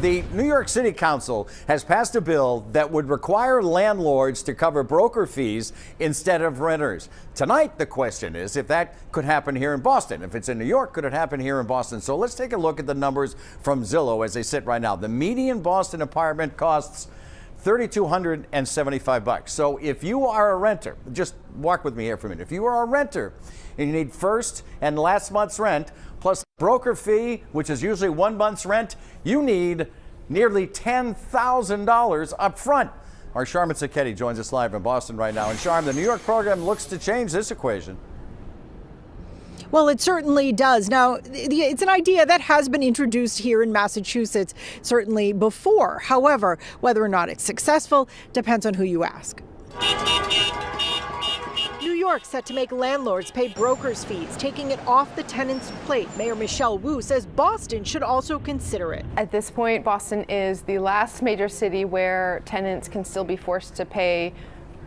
The New York City Council has passed a bill that would require landlords to cover broker fees instead of renters. Tonight, the question is if that could happen here in Boston. If it's in New York, could it happen here in Boston? So let's take a look at the numbers from Zillow as they sit right now. The median Boston apartment costs $3,275. So if you are a renter, just walk with me here for a minute. If you are a renter and you need first and last month's rent, plus broker fee, which is usually 1 month's rent, you need nearly $10,000 up front. Our Sharman Sacchetti joins us live in Boston right now. And Sharman, the New York program looks to change this equation. Well, it certainly does. Now, it's an idea that has been introduced here in Massachusetts certainly before. However, whether or not it's successful depends on who you ask. New York set to make landlords pay brokers' fees, taking it off the tenants' plate. Mayor Michelle Wu says Boston should also consider it. At this point, Boston is the last major city where tenants can still be forced to pay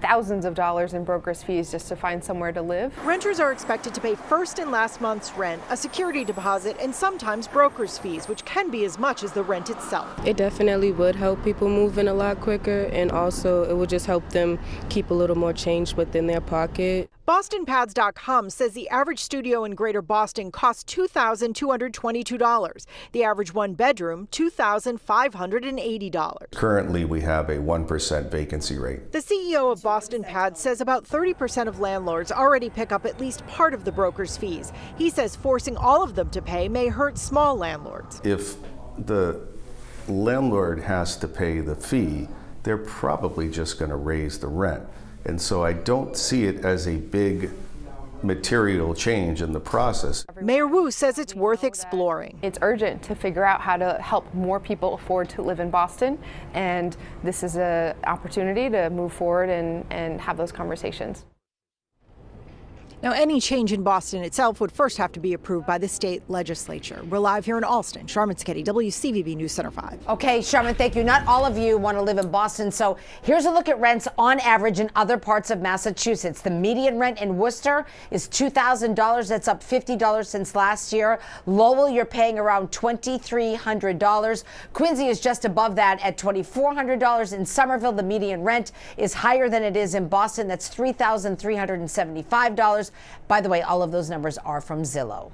thousands of dollars in brokers' fees just to find somewhere to live. Renters are expected to pay first and last month's rent, a security deposit, and sometimes brokers' fees, which can be as much as the rent itself. It definitely would help people move in a lot quicker, and also it would just help them keep a little more change within their pocket. BostonPads.com says the average studio in Greater Boston costs $2,222. The average one bedroom, $2,580. Currently, we have a 1% vacancy rate. The CEO of Boston Pads says about 30% of landlords already pick up at least part of the broker's fees. He says forcing all of them to pay may hurt small landlords. If the landlord has to pay the fee, they're probably just going to raise the rent. And so I don't see it as a big material change in the process. Mayor Wu says it's worth exploring. It's urgent to figure out how to help more people afford to live in Boston, and this is an opportunity to move forward and have those conversations. Now, any change in Boston itself would first have to be approved by the state legislature. We're live here in Allston. Sharman Sacchetti, WCVB News Center 5. Okay, Sharman, thank you. Not all of you want to live in Boston, so here's a look at rents on average in other parts of Massachusetts. The median rent in Worcester is $2,000. That's up $50 since last year. Lowell, you're paying around $2,300. Quincy is just above that at $2,400. In Somerville, the median rent is higher than it is in Boston. That's $3,375. By the way, all of those numbers are from Zillow.